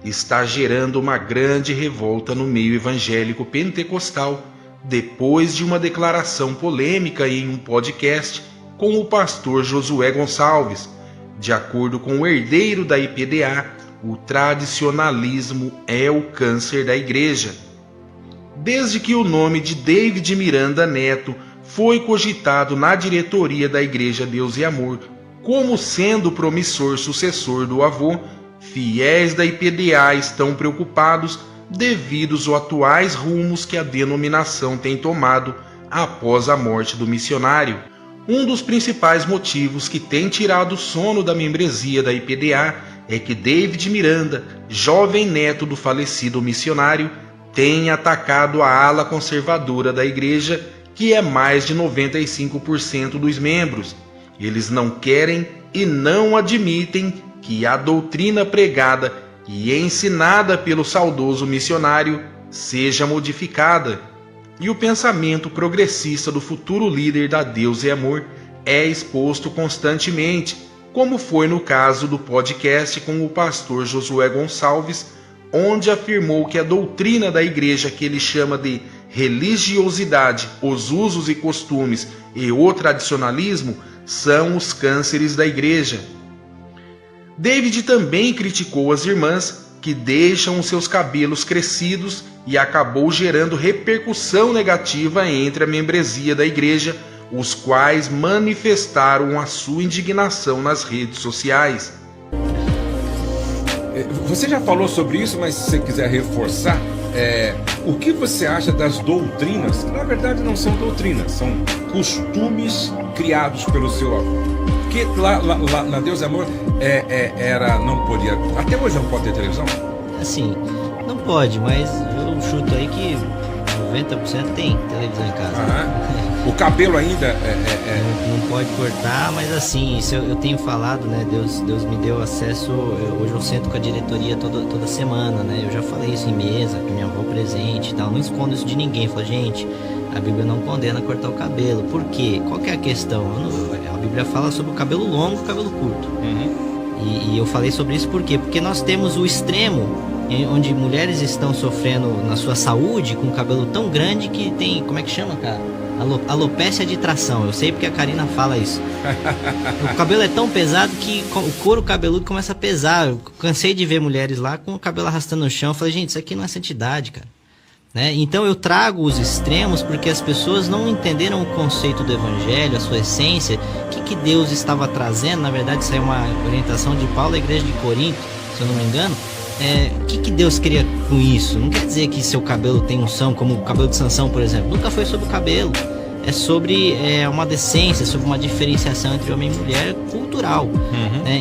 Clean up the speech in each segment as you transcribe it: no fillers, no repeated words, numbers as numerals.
está gerando uma grande revolta no meio evangélico pentecostal, depois de uma declaração polêmica em um podcast com o pastor Josué Gonçalves. De acordo com o herdeiro da IPDA, o tradicionalismo é o câncer da igreja. Desde que o nome de David Miranda Neto foi cogitado na diretoria da Igreja Deus e Amor como sendo o promissor sucessor do avô, fiéis da IPDA estão preocupados devido aos atuais rumos que a denominação tem tomado após a morte do missionário. Um dos principais motivos que tem tirado o sono da membresia da IPDA é que David Miranda, jovem neto do falecido missionário, tem atacado a ala conservadora da igreja, que é mais de 95% dos membros. Eles não querem e não admitem que a doutrina pregada e ensinada pelo saudoso missionário seja modificada. E o pensamento progressista do futuro líder da Deus e Amor é exposto constantemente, como foi no caso do podcast com o pastor Josué Gonçalves, onde afirmou que a doutrina da igreja, que ele chama de religiosidade, os usos e costumes e o tradicionalismo, são os cânceres da igreja. David também criticou as irmãs que deixam os seus cabelos crescidos e acabou gerando repercussão negativa entre a membresia da igreja, os quais manifestaram a sua indignação nas redes sociais. Você já falou sobre isso, mas se você quiser reforçar, o que você acha das doutrinas, que na verdade não são doutrinas, são costumes criados pelo seu avô? Porque lá na Deus e Amor não podia, até hoje não pode ter televisão? Assim, não pode, mas eu chuto aí que 90% tem televisão em casa. O cabelo ainda Não pode cortar, mas assim, isso eu tenho falado, né? Deus me deu acesso. Hoje eu sento com a diretoria toda semana, né? Eu já falei isso em mesa, com minha avó presente e tal. Não escondo isso de ninguém. Falo, gente, a Bíblia não condena cortar o cabelo. Por quê? Qual que é a questão? A Bíblia fala sobre o cabelo longo e o cabelo curto. E eu falei sobre isso por quê? Porque nós temos o extremo onde mulheres estão sofrendo na sua saúde com o cabelo tão grande que tem, como é que chama, cara? Alopécia de tração. Eu sei porque a Karina fala isso. O cabelo é tão pesado que o couro cabeludo começa a pesar. Eu cansei de ver mulheres lá com o cabelo arrastando no chão. Eu falei, gente, isso aqui não é santidade, cara. Né? Então eu trago os extremos porque as pessoas não entenderam o conceito do evangelho, a sua essência, o que Deus estava trazendo. Na verdade, isso é uma orientação de Paulo à igreja de Corinto, se eu não me engano. O que Deus queria com isso? Não quer dizer que seu cabelo tem unção, como o cabelo de Sansão, por exemplo. Nunca foi sobre o cabelo. É sobre uma decência, sobre uma diferenciação entre homem e mulher cultural.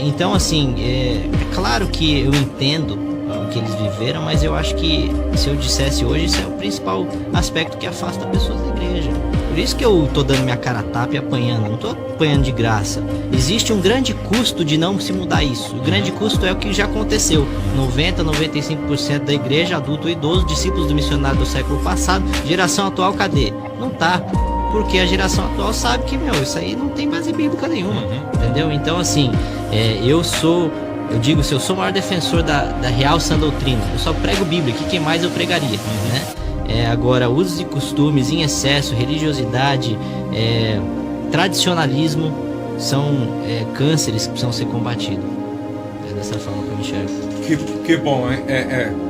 Então, assim, é claro que eu entendo o que eles viveram, mas eu acho que se eu dissesse hoje, isso é o principal aspecto que afasta pessoas da igreja. Por isso que eu tô dando minha cara a tapa e apanhando, não tô apanhando de graça. Existe um grande custo de não se mudar isso. O grande custo é o que já aconteceu. 95% da igreja, adulto e idoso, discípulos do missionário do século passado, geração atual, cadê? Não tá. Porque a geração atual sabe que, isso aí não tem base bíblica nenhuma. Entendeu? Então, assim, eu sou o maior defensor da real sã doutrina. Eu só prego Bíblia, que quem mais eu pregaria, né? Agora, usos e costumes em excesso, religiosidade, tradicionalismo são cânceres que precisam ser combatidos. É dessa forma que eu enxergo. Que bom, hein?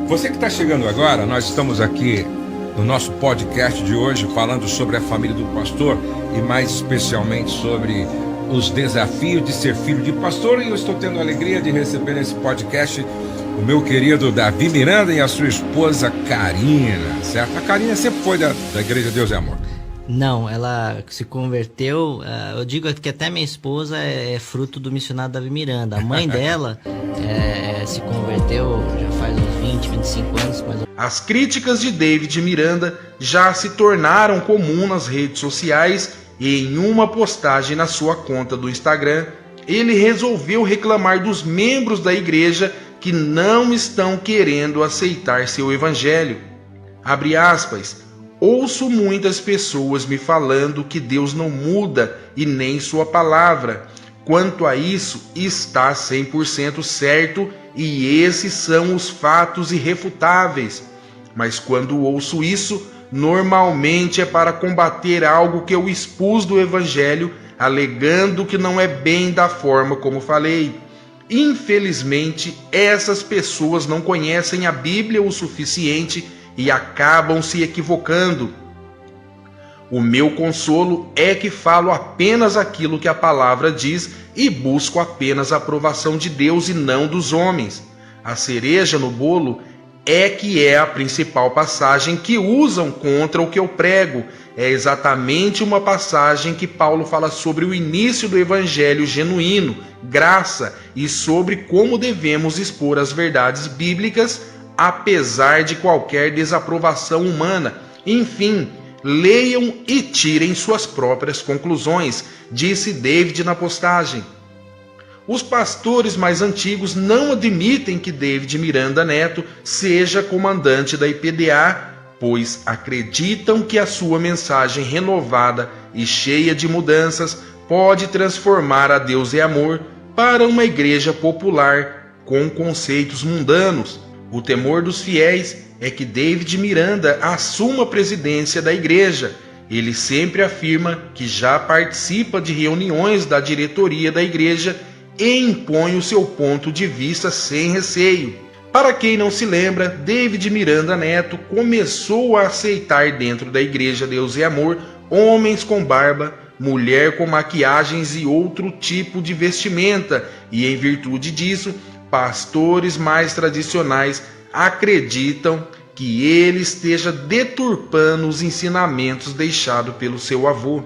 Você que está chegando agora, nós estamos aqui no nosso podcast de hoje falando sobre a família do pastor e mais especialmente sobre os desafios de ser filho de pastor, e eu estou tendo a alegria de receber nesse podcast o meu querido Davi Miranda e a sua esposa Karina, certo? A Karina sempre foi da Igreja Deus e Amor. Não, ela se converteu, eu digo que até minha esposa é fruto do missionário Davi Miranda. A mãe dela se converteu já faz uns 20, 25 anos. Mas... As críticas de David Miranda já se tornaram comum nas redes sociais e em uma postagem na sua conta do Instagram, ele resolveu reclamar dos membros da igreja que não estão querendo aceitar seu evangelho. Abre aspas, ouço muitas pessoas me falando que Deus não muda e nem sua palavra. Quanto a isso, está 100% certo e esses são os fatos irrefutáveis. Mas quando ouço isso, normalmente é para combater algo que eu expus do Evangelho, alegando que não é bem da forma como falei. Infelizmente, essas pessoas não conhecem a Bíblia o suficiente e acabam se equivocando. O meu consolo é que falo apenas aquilo que a palavra diz e busco apenas a aprovação de Deus e não dos homens. A cereja no bolo é que é a principal passagem que usam contra o que eu prego. É exatamente uma passagem que Paulo fala sobre o início do evangelho genuíno, graça, e sobre como devemos expor as verdades bíblicas, apesar de qualquer desaprovação humana. Enfim, leiam e tirem suas próprias conclusões, disse David na postagem. Os pastores mais antigos não admitem que David Miranda Neto seja comandante da IPDA, pois acreditam que a sua mensagem renovada e cheia de mudanças pode transformar a Deus e Amor para uma igreja popular com conceitos mundanos. O temor dos fiéis é que David Miranda assuma a presidência da igreja. Ele sempre afirma que já participa de reuniões da diretoria da igreja e impõe o seu ponto de vista sem receio. Para quem não se lembra, David Miranda Neto começou a aceitar dentro da igreja Deus e Amor homens com barba, mulher com maquiagens e outro tipo de vestimenta, e em virtude disso, pastores mais tradicionais acreditam que ele esteja deturpando os ensinamentos deixados pelo seu avô.